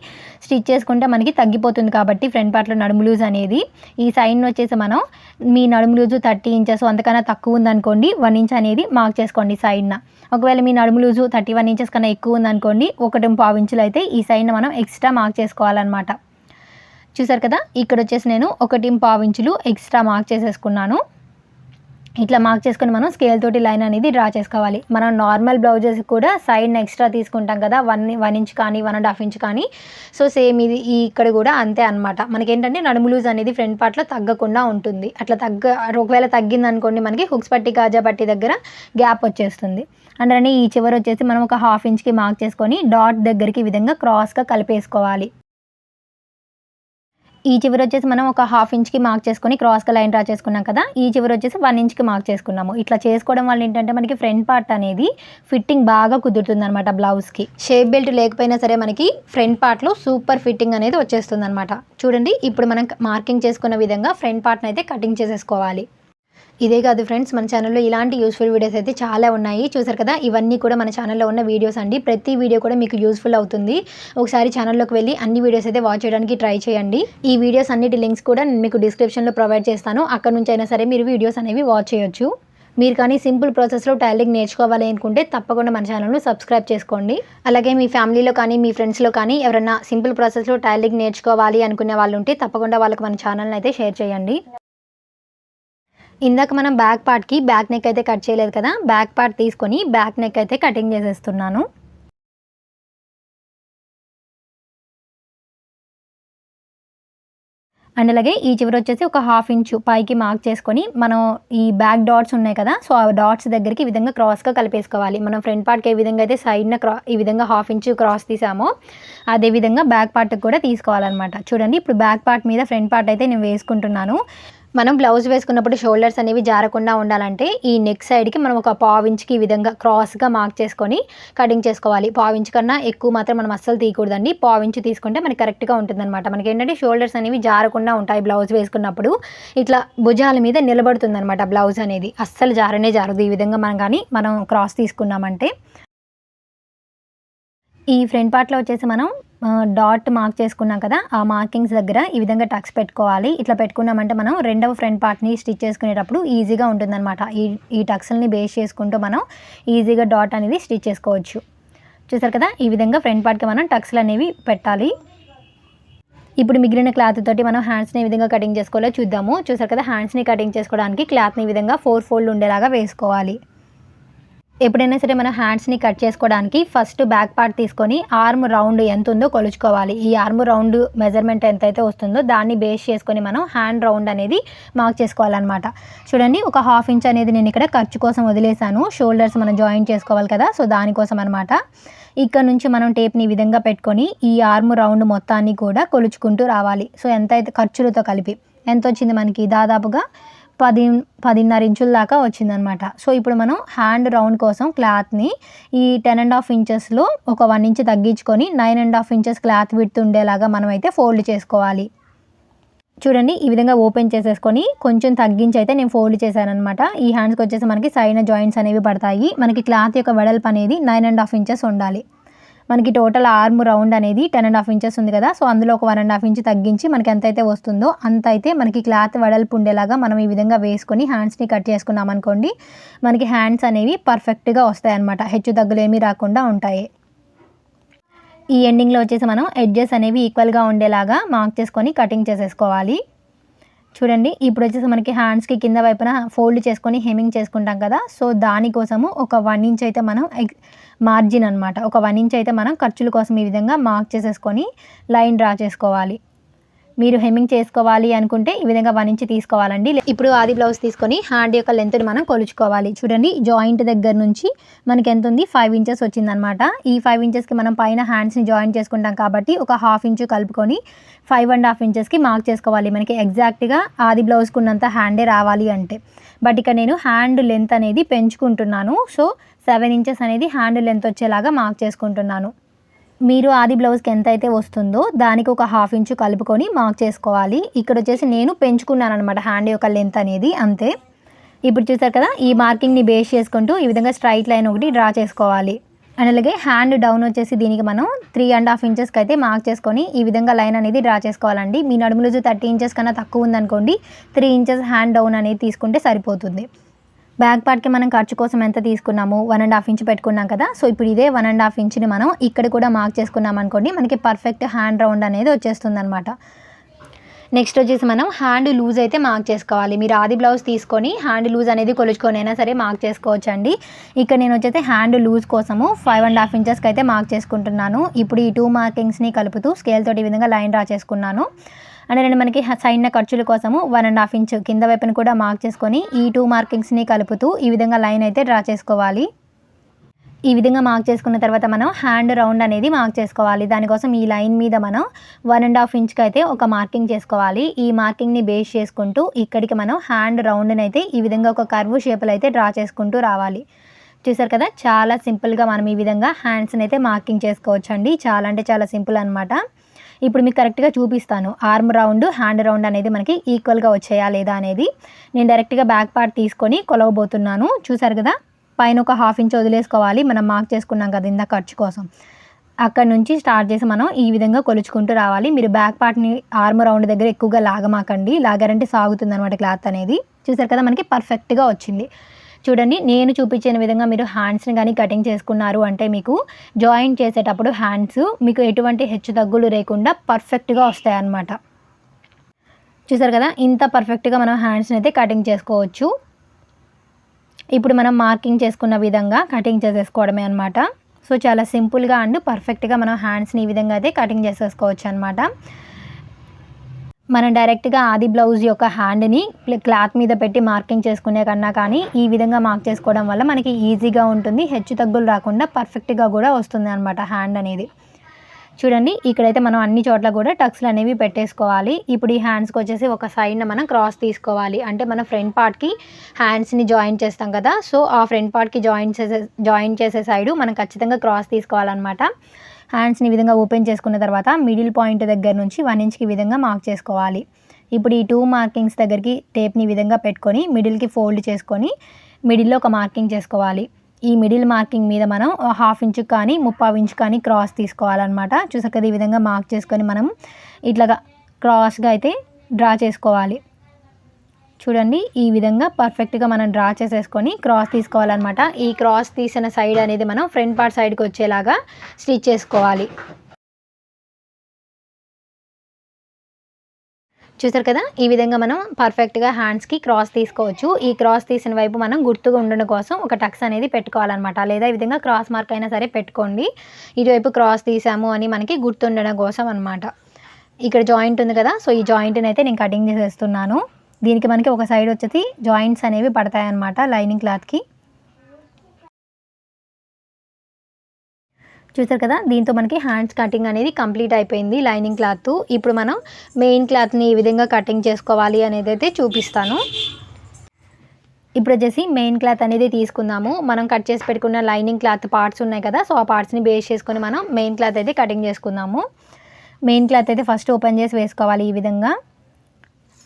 స్టిచ్ చేసుకుంటే మనకి తగ్గిపోతుంది కాబట్టి ఫ్రంట్ పార్ట్లో నడుము లూజ్ అనేది. ఈ సైడ్ని వచ్చేసి మనం మీ నడుము లూజు 30 ఇంచెస్ అంతకన్నా తక్కువ ఉందనుకోండి 1 ఇంచ్ అనేది మార్క్ చేసుకోండి సైడ్న. ఒకవేళ మీ నడుము లూజు 31 ఇంచెస్ కన్నా ఎక్కువ ఉందనుకోండి 1.5 ఇంచులు అయితే ఈ సైడ్న మనం ఎక్స్ట్రా మార్క్ చేసుకోవాలన్నమాట. చూసారు కదా, ఇక్కడ వచ్చేసి నేను 1.5 ఇంచులు ఎక్స్ట్రా మార్క్ చేసేసుకున్నాను. ఇట్లా మార్క్ చేసుకొని మనం స్కేల్ తోటి లైన్ అనేది డ్రా చేసుకోవాలి. మనం నార్మల్ బ్లౌజెస్ కూడా సైడ్ని ఎక్స్ట్రా తీసుకుంటాం కదా, 1 ఇంచ్ కానీ 1.5 ఇంచ్ కానీ. సో సేమ్ ఇది ఇక్కడ కూడా అంతే అనమాట. మనకేంటంటే నడుము లూజ్ అనేది ఫ్రంట్ పార్ట్లో తగ్గకుండా ఉంటుంది. అట్లా ఒకవేళ తగ్గింది అనుకోండి మనకి హుక్స్ పట్టి కాజా పట్టి దగ్గర గ్యాప్ వచ్చేస్తుంది. అందుకని ఈ చివరి వచ్చేసి మనం ఒక 1/2 ఇంచ్కి మార్క్ చేసుకొని డాట్ దగ్గరికి ఈ విధంగా క్రాస్గా కలిపేసుకోవాలి. ఈ చివరి వచ్చేసి మనం ఒక 1/2 ఇంచ్కి మార్క్ చేసుకొని క్రాస్గా లైన్ డ్రా చేసుకున్నాం కదా, ఈ చివరి వచ్చేసి 1 ఇంచ్కి మార్క్ చేసుకున్నాము. ఇట్లా చేసుకోవడం వల్ల ఏంటంటే మనకి ఫ్రంట్ పార్ట్ అనేది ఫిట్టింగ్ బాగా కుదురుతుంది అనమాట బ్లౌజ్కి. షేప్ బెల్ట్ లేకపోయినా సరే మనకి ఫ్రంట్ పార్ట్లో సూపర్ ఫిట్టింగ్ అనేది వచ్చేస్తుంది అనమాట. చూడండి, ఇప్పుడు మనం మార్కింగ్ చేసుకున్న విధంగా ఫ్రంట్ పార్ట్ని అయితే కటింగ్ చేసేసుకోవాలి. ఇదే కాదు ఫ్రెండ్స్, మన ఛానల్లో ఇలాంటి యూస్ఫుల్ వీడియోస్ అయితే చాలా ఉన్నాయి. చూసారు కదా, ఇవన్నీ కూడా మన ఛానల్లో ఉన్న వీడియోస్ అండి. ప్రతి వీడియో కూడా మీకు యూస్ఫుల్ అవుతుంది. ఒకసారి ఛానల్లోకి వెళ్ళి అన్ని వీడియోస్ అయితే వాచ్ చేయడానికి ట్రై చేయండి. ఈ వీడియోస్ అన్నిటి లింక్స్ కూడా నేను మీకు డిస్క్రిప్షన్లో ప్రొవైడ్ చేస్తాను. అక్కడ నుంచి అయినా సరే మీరు వీడియోస్ అనేవి వాచ్ చేయొచ్చు. మీరు కానీ సింపుల్ ప్రాసెస్లో టైలరింగ్ నేర్చుకోవాలి అనుకుంటే తప్పకుండా మన ఛానల్ను సబ్స్క్రైబ్ చేసుకోండి. అలాగే మీ ఫ్యామిలీలో కానీ మీ ఫ్రెండ్స్లో కానీ ఎవరైనా సింపుల్ ప్రాసెస్లో టైలరింగ్ నేర్చుకోవాలి అనుకునే వాళ్ళు ఉంటే తప్పకుండా వాళ్ళకి మన ఛానల్ని అయితే షేర్ చేయండి. ఇందాక మనం బ్యాక్ పార్ట్కి బ్యాక్ నెక్ అయితే కట్ చేయలేదు కదా, బ్యాక్ పార్ట్ తీసుకొని బ్యాక్ నెక్ అయితే కటింగ్ చేసేస్తున్నాను. అండ్ అలాగే ఈ చివరి వచ్చేసి ఒక 1/2 ఇంచు పైకి మార్క్ చేసుకొని మనం ఈ బ్యాక్ డాట్స్ ఉన్నాయి కదా, సో ఆ డాట్స్ దగ్గరికి ఈ విధంగా క్రాస్గా కలిపేసుకోవాలి. మనం ఫ్రంట్ పార్ట్కి ఏ విధంగా అయితే సైడ్న ఈ విధంగా 1/2 ఇంచు క్రాస్ తీసామో అదేవిధంగా బ్యాక్ పార్ట్కి కూడా తీసుకోవాలన్నమాట. చూడండి, ఇప్పుడు బ్యాక్ పార్ట్ మీద ఫ్రంట్ పార్ట్ అయితే నేను వేసుకుంటున్నాను. మనం బ్లౌజ్ వేసుకున్నప్పుడు షోల్డర్స్ అనేవి జారకుండా ఉండాలంటే ఈ నెక్ సైడ్కి మనం ఒక పావించ్కి ఈ విధంగా క్రాస్గా మార్క్ చేసుకొని కటింగ్ చేసుకోవాలి. పావించ్ కన్నా ఎక్కువ మాత్రం మనం అస్సలు తీయకూడదండి. పావించు తీసుకుంటే మనకి కరెక్ట్గా ఉంటుందన్నమాట. మనకి ఏంటంటే షోల్డర్స్ అనేవి జారకుండా ఉంటాయి బ్లౌజ్ వేసుకున్నప్పుడు. ఇట్లా భుజాల మీద నిలబడుతుందన్నమాట బ్లౌజ్ అనేది. అస్సలు జారనే జారదు ఈ విధంగా మనం క్రాస్ తీసుకున్నామంటే. ఈ ఫ్రంట్ పార్ట్‌లో వచ్చేసి మనం డాట్ మార్క్ చేసుకున్నాం కదా! ఆ మార్కింగ్స్ దగ్గర ఈ విధంగా టక్స్ పెట్టుకోవాలి. ఇట్లా పెట్టుకున్నామంటే మనం రెండవ ఫ్రంట్ పార్ట్‌ని స్టిచ్ చేసుకునేటప్పుడు ఈజీగా ఉంటుందన్నమాట. ఈ టక్స్‌లని బేస్ చేసుకుంటూ మనం ఈజీగా డాట్ అనేది స్టిచ్ చేసుకోవచ్చు. చూసారు కదా! ఈ విధంగా ఫ్రంట్ పార్ట్‌కి మనం టక్స్‌లనేవి పెట్టాలి. ఇప్పుడు మిగిలిన క్లాత్ తోటి మనం హ్యాండ్స్‌ని ఏ విధంగా కటింగ్ చేసుకోవాలో చూద్దాము. చూసారు కదా! హ్యాండ్స్‌ని కటింగ్ చేసుకోవడానికి క్లాత్‌ని ఈ విధంగా 4 ఫోల్డ్ ఉండేలాగా వేసుకోవాలి. ఎప్పుడైనా సరే మనం హ్యాండ్స్‌ని కట్ చేసుకోవడానికి ఫస్ట్ బ్యాక్ పార్ట్ తీసుకొని ఆర్మ్ రౌండ్ ఎంత ఉందో కొలుచుకోవాలి. ఈ ఆర్మ్ రౌండ్ మెజర్‌మెంట్ ఎంతైతే వస్తుందో దాన్ని బేస్ చేసుకొని మనం హ్యాండ్ రౌండ్ అనేది మార్క్ చేసుకోవాలన్నమాట. చూడండి, ఒక ½ ఇంచ్ అనేది నేను ఇక్కడ ఖర్చు కోసం వదిలేసాను. షోల్డర్స్ మనం జాయిన్ చేసుకోవాలి కదా! సో దానికోసం అనమాట. ఇక్కడ నుంచి మనం టేప్‌ని ఈ విధంగా పెట్టుకొని ఈ ఆర్మ్ రౌండ్ మొత్తాన్ని కూడా కొలుచుకుంటూ రావాలి. సో ఎంతైతే ఖర్చులతో కలిపి ఎంతొచ్చింది మనకి దాదాపుగా 10.5 ఇంచుల దాకా వచ్చిందనమాట. సో ఇప్పుడు మనం హ్యాండ్ రౌండ్ కోసం క్లాత్‌ని ఈ 10.5 ఇంచెస్‌లో ఒక 1 ఇంచ్ తగ్గించుకొని 9.5 ఇంచెస్ క్లాత్ విడ్త్ ఉండేలాగా మనమైతే ఫోల్డ్ చేసుకోవాలి. చూడండి, ఈ విధంగా ఓపెన్ చేసేసుకొని కొంచెం తగ్గించి అయితే నేను ఫోల్డ్ చేశాననమాట. ఈ హ్యాండ్స్‌కి వచ్చేసి మనకి సైడ్న జాయింట్స్ అనేవి పడతాయి. మనకి క్లాత్ యొక్క వెడల్పు అనేది 9.5 ఇంచెస్ ఉండాలి. మనకి టోటల్ ఆర్మ్ రౌండ్ అనేది 10.5 ఇంచెస్ ఉంది కదా! సో అందులో ఒక 1.5 ఇంచ్ తగ్గించి మనకి ఎంతైతే వస్తుందో అంతైతే మనకి క్లాత్ వెడల్పు ఉండేలాగా మనం ఈ విధంగా వేసుకొని హ్యాండ్స్‌ని కట్ చేసుకున్నామనుకోండి, మనకి హ్యాండ్స్ అనేవి పర్ఫెక్ట్‌గా వస్తాయన్నమాట. హెచ్చు తగ్గులేమీ రాకుండా ఉంటాయి. ఈ ఎండింగ్‌లో వచ్చేసి మనం ఎడ్జెస్ అనేవి ఈక్వల్‌గా ఉండేలాగా మార్క్ చేసుకొని కటింగ్ చేసేసుకోవాలి. చూడండి, ఇప్పుడు వచ్చేసి మనకి హ్యాండ్స్‌కి కింద వైపున ఫోల్డ్ చేసుకొని హెమ్మింగ్ చేసుకుంటాం కదా! సో దానికోసము ఒక 1 ఇంచ్ అయితే మనం మార్జిన్ అనమాట. ఒక 1 ఇంచ్ అయితే మనం ఖర్చుల కోసం ఈ విధంగా మార్క్ చేసేసుకొని లైన్ డ్రా చేసుకోవాలి. మీరు హెమ్మింగ్ చేసుకోవాలి అనుకుంటే ఈ విధంగా 1 ఇంచ్ తీసుకోవాలండి. ఇప్పుడు ఆది బ్లౌజ్ తీసుకొని హ్యాండ్ యొక్క లెంత్‌ని మనం కొలుచుకోవాలి. చూడండి, జాయింట్ దగ్గర నుంచి మనకి ఎంత ఉంది 5 ఇంచెస్ వచ్చిందనమాట. ఈ 5 ఇంచెస్‌కి మనం పైన హ్యాండ్స్‌ని జాయిన్ చేసుకుంటాం కాబట్టి ఒక ½ ఇంచ్ కలుపుకొని 5.5 ఇంచెస్‌కి మార్క్ చేసుకోవాలి. మనకి ఎగ్జాక్ట్‌గా ఆది బ్లౌజ్‌కి ఉన్నంత హ్యాండే రావాలి అంటే. బట్ ఇక్కడ నేను హ్యాండ్ లెంత్ అనేది పెంచుకుంటున్నాను. సో 7 ఇంచెస్ అనేది హ్యాండ్ లెంత్ వచ్చేలాగా మార్క్ చేసుకుంటున్నాను. మీరు ఆది బ్లౌజ్‌కి ఎంతైతే వస్తుందో దానికి ఒక ½ ఇంచ్ కలుపుకొని మార్క్ చేసుకోవాలి. ఇక్కడ వచ్చేసి నేను పెంచుకున్నాననమాట హ్యాండ్ యొక్క లెంత్ అనేది, అంతే. ఇప్పుడు చూసారు కదా, ఈ మార్కింగ్‌ని బేస్ చేసుకుంటూ ఈ విధంగా స్ట్రైట్ లైన్ ఒకటి డ్రా చేసుకోవాలి. అండ్ అలాగే హ్యాండ్ డౌన్ వచ్చేసి దీనికి మనం 3.5 ఇంచెస్‌కి అయితే మార్క్ చేసుకొని ఈ విధంగా లైన్ అనేది డ్రా చేసుకోవాలండి. మీ నడుము లూజు 30 ఇంచెస్ కన్నా తక్కువ ఉందనుకోండి, 3 ఇంచెస్ హ్యాండ్ డౌన్ అనేది తీసుకుంటే సరిపోతుంది. బ్యాక్ పార్ట్‌కి మనం ఖర్చు కోసం ఎంత తీసుకున్నాము 1.5 ఇంచ్ పెట్టుకున్నాం కదా! సో ఇప్పుడు ఇదే 1.5 ఇంచ్‌ని మనం ఇక్కడ కూడా మార్క్ చేసుకున్నామనుకోండి, మనకి పర్ఫెక్ట్ హ్యాండ్ రౌండ్ అనేది వచ్చేస్తుందనమాట. నెక్స్ట్ వచ్చేసి మనం హ్యాండ్ లూజ్ అయితే మార్క్ చేసుకోవాలి. మీరు ఆది బ్లౌజ్ తీసుకొని హ్యాండ్ లూజ్ అనేది కొలుచుకొని అయినా సరే మార్క్ చేసుకోవచ్చండి. ఇక్కడ నేను వచ్చేసి హ్యాండ్ లూజ్ కోసము 5.5 ఇంచెస్‌కి అయితే మార్క్ చేసుకుంటున్నాను. ఇప్పుడు ఈ 2 మార్కింగ్స్‌ని కలుపుతూ స్కేల్ తోటి ఈ విధంగా లైన్ డ్రా చేసుకున్నాను. అండ్ నేను మనకి సైడ్న ఖర్చుల కోసము 1.5 ఇంచ్ కింద వైపున కూడా మార్క్ చేసుకొని ఈ 2 మార్కింగ్స్‌ని కలుపుతూ ఈ విధంగా లైన్ అయితే డ్రా చేసుకోవాలి. ఈ విధంగా మార్క్ చేసుకున్న తర్వాత మనం హ్యాండ్ రౌండ్ అనేది మార్క్ చేసుకోవాలి. దానికోసం ఈ లైన్ మీద మనం 1.5 ఇంచ్‌కి అయితే ఒక మార్కింగ్ చేసుకోవాలి. ఈ మార్కింగ్‌ని బేస్ చేసుకుంటూ ఇక్కడికి మనం హ్యాండ్ రౌండ్‌ని అయితే ఈ విధంగా ఒక కర్వ్ షేప్‌లో అయితే డ్రా చేసుకుంటూ రావాలి. చూసారు కదా, చాలా సింపుల్‌గా మనం ఈ విధంగా హ్యాండ్స్‌ని అయితే మార్కింగ్ చేసుకోవచ్చండి. చాలా అంటే చాలా సింపుల్ అనమాట. ఇప్పుడు మీకు కరెక్ట్‌గా చూపిస్తాను. ఆర్మ్ రౌండ్, హ్యాండ్ రౌండ్ అనేది మనకి ఈక్వల్‌గా వచ్చాయా లేదా అనేది. నేను డైరెక్ట్‌గా బ్యాక్ పార్ట్ తీసుకొని కొలవబోతున్నాను. చూసారు కదా, పైన ఒక ½ ఇంచ్ వదిలేసుకోవాలి. మనం మార్క్ చేసుకున్నాం కదా ఇందాక ఖర్చు కోసం. అక్కడ నుంచి స్టార్ట్ చేసి మనం ఈ విధంగా కొలుచుకుంటూ రావాలి. మీరు బ్యాక్ పార్ట్‌ని ఆర్మ్ రౌండ్ దగ్గర ఎక్కువగా లాగమాకండి. లాగారంటే సాగుతుందనమాట క్లాత్ అనేది. చూసారు కదా, మనకి పర్ఫెక్ట్‌గా వచ్చింది. చూడండి, నేను చూపించిన విధంగా మీరు హ్యాండ్స్‌ని కానీ కటింగ్ చేసుకున్నారు అంటే మీకు జాయింట్ చేసేటప్పుడు హ్యాండ్స్ మీకు ఎటువంటి హెచ్చు తగ్గులు లేకుండా పర్ఫెక్ట్‌గా వస్తాయన్నమాట. చూసారు కదా, ఇంత పర్ఫెక్ట్‌గా మనం హ్యాండ్స్‌ని అయితే కటింగ్ చేసుకోవచ్చు. ఇప్పుడు మనం మార్కింగ్ చేసుకున్న విధంగా కటింగ్ చేసేసుకోవడమే అనమాట. సో చాలా సింపుల్‌గా అండ్ పర్ఫెక్ట్‌గా మనం హ్యాండ్స్‌ని ఈ విధంగా అయితే కటింగ్ చేసేసుకోవచ్చు అనమాట. మనం డైరెక్ట్‌గా ఆది బ్లౌజ్ యొక్క హ్యాండ్‌ని క్లాత్ మీద పెట్టి మార్కింగ్ చేసుకునే కన్నా కానీ ఈ విధంగా మార్క్ చేసుకోవడం వల్ల మనకి ఈజీగా ఉంటుంది. హెచ్చు తగ్గులు రాకుండా పర్ఫెక్ట్‌గా కూడా వస్తుందన్నమాట హ్యాండ్ అనేది. చూడండి ఇక్కడైతే మనం అన్ని చోట్ల కూడా టక్స్లు అనేవి పెట్టేసుకోవాలి. ఇప్పుడు ఈ హ్యాండ్స్కి వచ్చేసి ఒక సైడ్న మనం క్రాస్ తీసుకోవాలి. అంటే మనం ఫ్రంట్ పార్ట్కి హ్యాండ్స్ని జాయిన్ చేస్తాం కదా, సో ఆ ఫ్రంట్ పార్ట్కి జాయిన్ చేసే సైడు మనం ఖచ్చితంగా క్రాస్ తీసుకోవాలన్నమాట. హ్యాండ్స్ని ఈ విధంగా ఓపెన్ చేసుకున్న తర్వాత మిడిల్ పాయింట్ దగ్గర నుంచి 1 ఇంచ్కి ఈ విధంగా మార్క్ చేసుకోవాలి. ఇప్పుడు ఈ 2 మార్కింగ్స్ దగ్గరికి టేప్ని ఈ విధంగా పెట్టుకొని మిడిల్కి ఫోల్డ్ చేసుకొని మిడిల్లో ఒక మార్కింగ్ చేసుకోవాలి. ఈ మిడిల్ మార్కింగ్ మీద మనం 1/2 ఇంచ్ కానీ 3/4 ఇంచ్ కానీ క్రాస్ తీసుకోవాలన్నమాట. చూసారు కదా, ఈ విధంగా మార్క్ చేసుకొని మనం ఇట్లాగా క్రాస్గా అయితే డ్రా చేసుకోవాలి. చూడండి ఈ విధంగా పర్ఫెక్ట్గా మనం డ్రా చేసేసుకొని క్రాస్ తీసుకోవాలన్నమాట. ఈ క్రాస్ తీసిన సైడ్ అనేది మనం ఫ్రంట్ పార్ట్ సైడ్కి వచ్చేలాగా స్టిచ్ చేసుకోవాలి. చూసారు కదా, ఈ విధంగా మనం పర్ఫెక్ట్గా హ్యాండ్స్కి క్రాస్ తీసుకోవచ్చు. ఈ క్రాస్ తీసిన వైపు మనం గుర్తుగా ఉండడం కోసం ఒక టక్స్ అనేది పెట్టుకోవాలన్నమాట. లేదా ఈ విధంగా క్రాస్ మార్క్ అయినా సరే పెట్టుకోండి. ఇటువైపు క్రాస్ తీసాము అని మనకి గుర్తుండడం కోసం అనమాట. ఇక్కడ జాయింట్ ఉంది కదా, సో ఈ జాయింట్ని అయితే నేను కటింగ్ చేసేస్తున్నాను. దీనికి మనకి ఒక సైడ్ వచ్చేసి జాయింట్స్ అనేవి పడతాయన్నమాట లైనింగ్ క్లాత్కి. చూసారు కదా, దీంతో మనకి హ్యాండ్స్ కటింగ్ అనేది కంప్లీట్ అయిపోయింది లైనింగ్ క్లాత్. ఇప్పుడు మనం మెయిన్ క్లాత్ని ఏ విధంగా కటింగ్ చేసుకోవాలి అనేది అయితే చూపిస్తాను. ఇప్పుడు వచ్చేసి మెయిన్ క్లాత్ అనేది తీసుకుందాము. మనం కట్ చేసి పెట్టుకున్న లైనింగ్ క్లాత్ పార్ట్స్ ఉన్నాయి కదా, సో ఆ పార్ట్స్ని బేస్ చేసుకొని మనం మెయిన్ క్లాత్ అయితే కటింగ్ చేసుకుందాము. మెయిన్ క్లాత్ అయితే ఫస్ట్ ఓపెన్ చేసి వేసుకోవాలి. ఈ విధంగా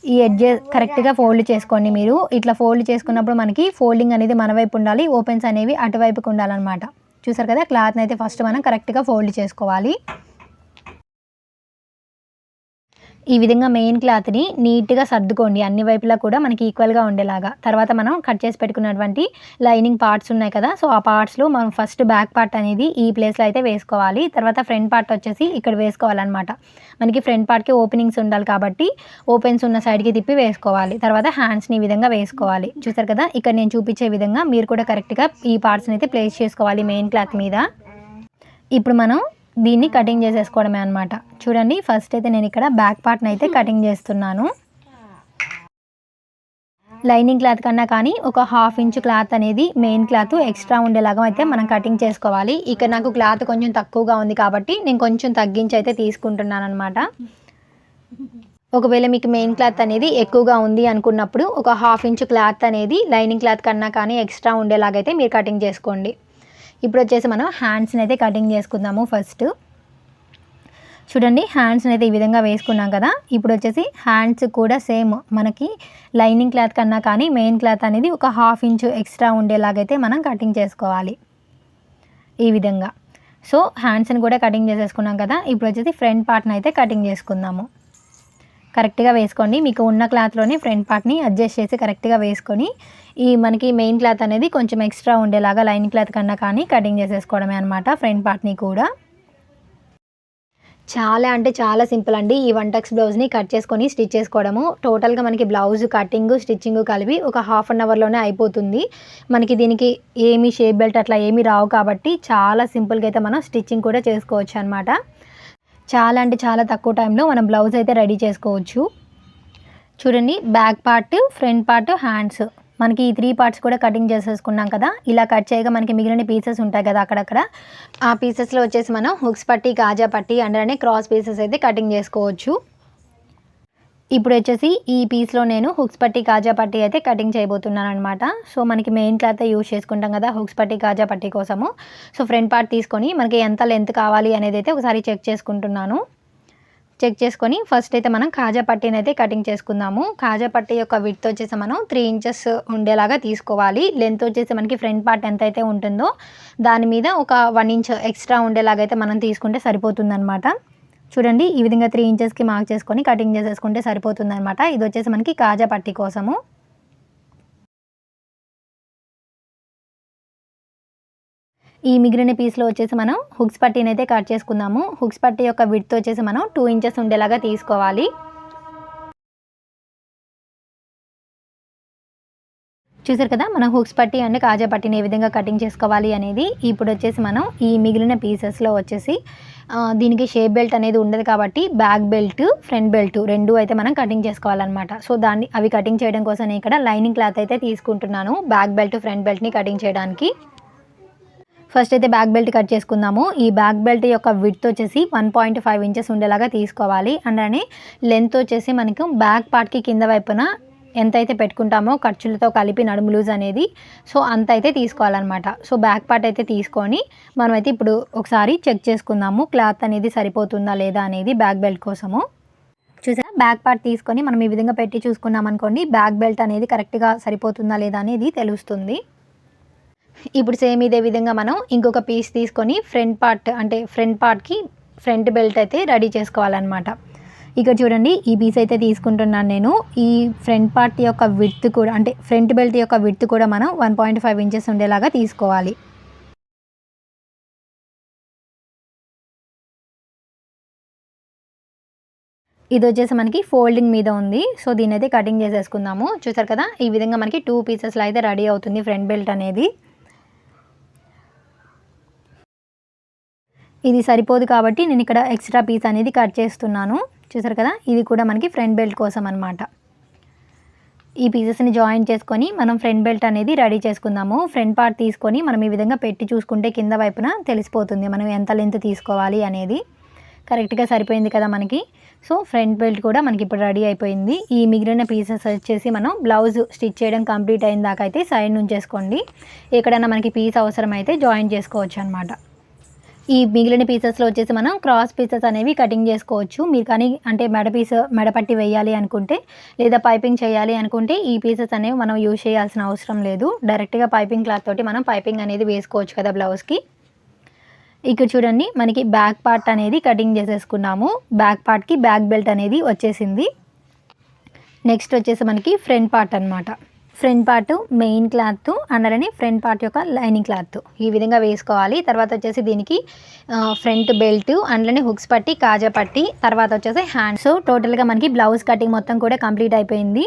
ఈ ఎడ్జెస్ కరెక్ట్గా ఫోల్డ్ చేసుకోండి. మీరు ఇట్లా ఫోల్డ్ చేసుకున్నప్పుడు మనకి ఫోల్డింగ్ అనేది మన వైపు ఉండాలి, ఓపెన్స్ అనేవి అటువైపుకి ఉండాలన్నమాట. చూసారు కదా, క్లాత్ని అయితే ఫస్ట్ మనం కరెక్ట్గా ఫోల్డ్ చేసుకోవాలి. ఈ విధంగా మెయిన్ క్లాత్ని నీట్గా సర్దుకోండి, అన్ని వైపులా కూడా మనకి ఈక్వల్గా ఉండేలాగా. తర్వాత మనం కట్ చేసి పెట్టుకున్నటువంటి లైనింగ్ పార్ట్స్ ఉన్నాయి కదా, సో ఆ పార్ట్స్లో మనం ఫస్ట్ బ్యాక్ పార్ట్ అనేది ఈ ప్లేస్లో అయితే వేసుకోవాలి. తర్వాత ఫ్రంట్ పార్ట్ వచ్చేసి ఇక్కడ వేసుకోవాలన్నమాట. మనకి ఫ్రంట్ పార్ట్కి ఓపెనింగ్స్ ఉండాలి కాబట్టి ఓపెన్స్ ఉన్న సైడ్కి తిప్పి వేసుకోవాలి. తర్వాత హ్యాండ్స్ని ఈ విధంగా వేసుకోవాలి. చూసారు కదా, ఇక్కడ నేను చూపించే విధంగా మీరు కూడా కరెక్ట్గా ఈ పార్ట్స్ని అయితే ప్లేస్ చేసుకోవాలి మెయిన్ క్లాత్ మీద. ఇప్పుడు మనం దీన్ని కటింగ్ చేసేసుకోవడమే అనమాట. చూడండి, ఫస్ట్ అయితే నేను ఇక్కడ బ్యాక్ పార్ట్ని అయితే కటింగ్ చేస్తున్నాను. లైనింగ్ క్లాత్ కన్నా కానీ ఒక 1/2 ఇంచ్ క్లాత్ అనేది మెయిన్ క్లాత్ ఎక్స్ట్రా ఉండేలాగా అయితే మనం కటింగ్ చేసుకోవాలి. ఇక్కడ నాకు క్లాత్ కొంచెం తక్కువగా ఉంది కాబట్టి నేను కొంచెం తగ్గించి అయితే తీసుకుంటున్నాను అనమాట. ఒకవేళ మీకు మెయిన్ క్లాత్ అనేది ఎక్కువగా ఉంది అనుకున్నప్పుడు ఒక 1/2 ఇంచ్ క్లాత్ అనేది లైనింగ్ క్లాత్ కన్నా కానీ ఎక్స్ట్రా ఉండేలాగైతే మీరు కటింగ్ చేసుకోండి. ఇప్పుడు వచ్చేసి మనం హ్యాండ్స్ని అయితే కటింగ్ చేసుకుందాము. ఫస్ట్ చూడండి, హ్యాండ్స్ని అయితే ఈ విధంగా వేసుకున్నాం కదా. ఇప్పుడు వచ్చేసి హ్యాండ్స్ కూడా సేమ్ మనకి లైనింగ్ క్లాత్ కన్నా కానీ మెయిన్ క్లాత్ అనేది ఒక 1/2 ఇంచ్ ఎక్స్ట్రా ఉండేలాగైతే మనం కటింగ్ చేసుకోవాలి ఈ విధంగా. సో హ్యాండ్స్ని కూడా కటింగ్ చేసేసుకున్నాం కదా. ఇప్పుడు వచ్చేసి ఫ్రంట్ పార్ట్ని అయితే కటింగ్ చేసుకుందాము. కరెక్ట్గా వేసుకోండి, మీకు ఉన్న క్లాత్లోనే ఫ్రంట్ పార్ట్ని అడ్జస్ట్ చేసి కరెక్ట్గా వేసుకొని ఈ మనకి మెయిన్ క్లాత్ అనేది కొంచెం ఎక్స్ట్రా ఉండేలాగా లైనింగ్ క్లాత్ కన్నా కానీ కటింగ్ చేసేసుకోవడమే అనమాట ఫ్రంట్ పార్ట్ని కూడా. చాలా అంటే చాలా సింపుల్ అండి ఈ 1 టక్స్ బ్లౌజ్ని కట్ చేసుకొని స్టిచ్ చేసుకోవడము. టోటల్గా మనకి బ్లౌజ్ కటింగ్ స్టిచ్చింగ్ కలిపి ఒక 1/2 అవర్లోనే అయిపోతుంది. మనకి దీనికి ఏమీ షేప్ బెల్ట్ అట్లా ఏమీ రావు కాబట్టి చాలా సింపుల్గా అయితే మనం స్టిచ్చింగ్ కూడా చేసుకోవచ్చు అనమాట. చాలా అంటే చాలా తక్కువ టైంలో మనం బ్లౌజ్ అయితే రెడీ చేసుకోవచ్చు. చూడండి, back part, front part, hands మనకి ఈ 3 పార్ట్స్ కూడా కటింగ్ చేసేసుకున్నాం కదా. ఇలా కట్ చేయగా మనకి మిగిలిన పీసెస్ ఉంటాయి కదా అక్కడక్కడ, ఆ పీసెస్లో వచ్చేసి మనం హుక్స్ పట్టి, కాజా పట్టి అండ్ క్రాస్ పీసెస్ అయితే కటింగ్ చేసుకోవచ్చు. ఇప్పుడు వచ్చేసి ఈ పీస్లో నేను హుక్స్ పట్టి, కాజా పట్టి అయితే కటింగ్ చేయబోతున్నాను అనమాట. సో మనకి మెయిన్ క్లాత్ యూజ్ చేసుకుంటాం కదా హుక్స్ పట్టి, కాజా పట్టి కోసము. సో ఫ్రంట్ పార్ట్ తీసుకొని మనకి ఎంత లెంత్ కావాలి అనేది అయితే ఒకసారి చెక్ చేసుకుంటున్నాను. చెక్ చేసుకొని ఫస్ట్ అయితే మనం కాజా పట్టీని అయితే కటింగ్ చేసుకుందాము. కాజా పట్టీ యొక్క విడ్త్ వచ్చేసి మనం 3 ఇంచెస్ ఉండేలాగా తీసుకోవాలి. లెంత్ వచ్చేసి మనకి ఫ్రంట్ పార్ట్ ఎంత అయితే ఉంటుందో దాని మీద ఒక 1 ఇంచ్ ఎక్స్ట్రా ఉండేలాగా అయితే మనం తీసుకుంటే సరిపోతుందన్నమాట. చూడండి, ఈ విధంగా 3 ఇంచెస్కి మార్క్ చేసుకొని కటింగ్ చేసేసుకుంటే సరిపోతుందన్నమాట. ఇది వచ్చేసి మనకి కాజా పట్టీ కోసము. ఈ మిగిలిన పీస్లో వచ్చేసి మనం హుక్స్ పట్టీని అయితే కట్ చేసుకుందాము. హుక్స్ పట్టీ యొక్క విడ్త్ వచ్చేసి మనం 2 ఇంచెస్ ఉండేలాగా తీసుకోవాలి. చూసారు కదా, మనం హుక్స్ పట్టీ అండ్ కాజా పట్టీని ఏ విధంగా కటింగ్ చేసుకోవాలి అనేది. ఇప్పుడు వచ్చేసి మనం ఈ మిగిలిన పీసెస్లో వచ్చేసి దీనికి షేప్ బెల్ట్ అనేది ఉండదు కాబట్టి బ్యాక్ బెల్ట్, ఫ్రంట్ బెల్ట్ రెండు అయితే మనం కటింగ్ చేసుకోవాలన్నమాట. సో అవి కటింగ్ చేయడం కోసం నేను ఇక్కడ లైనింగ్ క్లాత్ అయితే తీసుకుంటున్నాను బ్యాక్ బెల్ట్, ఫ్రంట్ బెల్ట్ని కటింగ్ చేయడానికి. ఫస్ట్ అయితే బ్యాక్ బెల్ట్ కట్ చేసుకుందాము. ఈ బ్యాక్ బెల్ట్ యొక్క విడ్త్ వచ్చేసి 1.5 ఇంచెస్ ఉండేలాగా తీసుకోవాలి. అలానే లెంత్ వచ్చేసి మనకు బ్యాక్ పార్ట్కి కింద వైపున ఎంతైతే పెట్టుకుంటామో ఖర్చులతో కలిపి నడుము లూజ్ అనేది, సో అంత అయితే తీసుకోవాలన్నమాట. సో బ్యాక్ పార్ట్ అయితే తీసుకొని మనమైతే ఇప్పుడు ఒకసారి చెక్ చేసుకుందాము క్లాత్ అనేది సరిపోతుందా లేదా అనేది బ్యాక్ బెల్ట్ కోసము. చూసారా, బ్యాక్ పార్ట్ తీసుకొని మనం ఈ విధంగా పెట్టి చూసుకున్నాం అనుకోండి, బ్యాక్ బెల్ట్ అనేది కరెక్ట్గా సరిపోతుందా లేదా అనేది తెలుస్తుంది. ఇప్పుడు సేమ్ ఇదే విధంగా మనం ఇంకొక పీస్ తీసుకొని ఫ్రంట్ పార్ట్కి ఫ్రంట్ బెల్ట్ అయితే రెడీ చేసుకోవాలన్నమాట. ఇక్కడ చూడండి, ఈ పీస్ అయితే తీసుకుంటున్నాను నేను. ఈ ఫ్రంట్ పార్ట్ యొక్క విడ్త్ కూడా అంటే ఫ్రంట్ బెల్ట్ యొక్క విడ్త్ కూడా మనం 1.5 ఇంచెస్ ఉండేలాగా తీసుకోవాలి. ఇది వచ్చేసి మనకి ఫోల్డింగ్ మీద ఉంది. సో దీని అయితే కటింగ్ చేసేసుకుందాము. చూసారు కదా, ఈ విధంగా మనకి 2 పీసెస్లో అయితే రెడీ అవుతుంది ఫ్రంట్ బెల్ట్ అనేది. ఇది సరిపోదు కాబట్టి నేను ఇక్కడ ఎక్స్ట్రా పీస్ అనేది కట్ చేస్తున్నాను. చూసారు కదా, ఇది కూడా మనకి ఫ్రంట్ బెల్ట్ కోసం అనమాట. ఈ పీసెస్ని జాయిన్ చేసుకొని మనం ఫ్రంట్ బెల్ట్ అనేది రెడీ చేసుకుందాము. ఫ్రంట్ పార్ట్ తీసుకొని మనం ఈ విధంగా పెట్టి చూసుకుంటే కింద వైపున తెలిసిపోతుంది మనం ఎంత లెంత్ తీసుకోవాలి అనేది. కరెక్ట్గా సరిపోయింది కదా మనకి. సో ఫ్రంట్ బెల్ట్ కూడా మనకి ఇప్పుడు రెడీ అయిపోయింది. ఈ మిగిలిన పీసెస్ వచ్చేసి మనం బ్లౌజ్ స్టిచ్ చేయడం కంప్లీట్ అయిన దాకా అయితే సైడ్ నుంచేసుకోండి. ఎక్కడైనా మనకి పీస్ అవసరమైతే జాయిన్ చేసుకోవచ్చు అనమాట. ఈ మిగిలిన పీసెస్లో వచ్చేసి మనం క్రాస్ పీసెస్ అనేవి కటింగ్ చేసుకోవచ్చు. మీరు కానీ అంటే మెడపట్టి వేయాలి అనుకుంటే లేదా పైపింగ్ చేయాలి అనుకుంటే ఈ పీసెస్ అనేవి మనం యూజ్ చేయాల్సిన అవసరం లేదు. డైరెక్ట్గా పైపింగ్ క్లాత్ తోటి మనం పైపింగ్ అనేది వేసుకోవచ్చు కదా బ్లౌజ్కి. ఇక్కడ చూడండి, మనకి బ్యాక్ పార్ట్ అనేది కటింగ్ చేసేసుకున్నాము. బ్యాక్ పార్ట్కి బ్యాక్ బెల్ట్ అనేది వచ్చేసింది. నెక్స్ట్ వచ్చేసి మనకి ఫ్రంట్ పార్ట్ అనమాట. ఫ్రంట్ పార్ట్ మెయిన్ క్లాత్ అలానే ఫ్రంట్ పార్ట్ యొక్క లైనింగ్ క్లాత్ ఈ విధంగా వేసుకోవాలి. తర్వాత వచ్చేసి దీనికి ఫ్రంట్ బెల్ట్ అలానే హుక్స్ పట్టి, కాజా పట్టి, తర్వాత వచ్చేసి హ్యాండ్స్. టోటల్గా మనకి బ్లౌజ్ కటింగ్ మొత్తం కూడా కంప్లీట్ అయిపోయింది.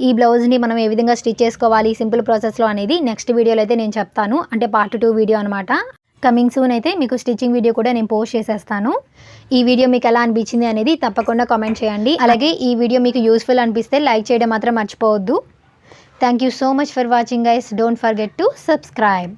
ఈ బ్లౌజ్ని మనం ఏ విధంగా స్టిచ్ చేసుకోవాలి సింపుల్ ప్రాసెస్లో అనేది నెక్స్ట్ వీడియోలో అయితే నేను చెప్తాను. అంటే పార్ట్ 2 వీడియో అనమాట. కమింగ్ సూన్ అయితే మీకు స్టిచ్చింగ్ వీడియో కూడా నేను పోస్ట్ చేసేస్తాను. ఈ వీడియో మీకు ఎలా అనిపించింది అనేది తప్పకుండా కామెంట్ చేయండి. అలాగే ఈ వీడియో మీకు యూస్ఫుల్ అనిపిస్తే లైక్ చేయడం మాత్రం మర్చిపోవద్దు. Thank you so much for watching guys. Don't forget to subscribe.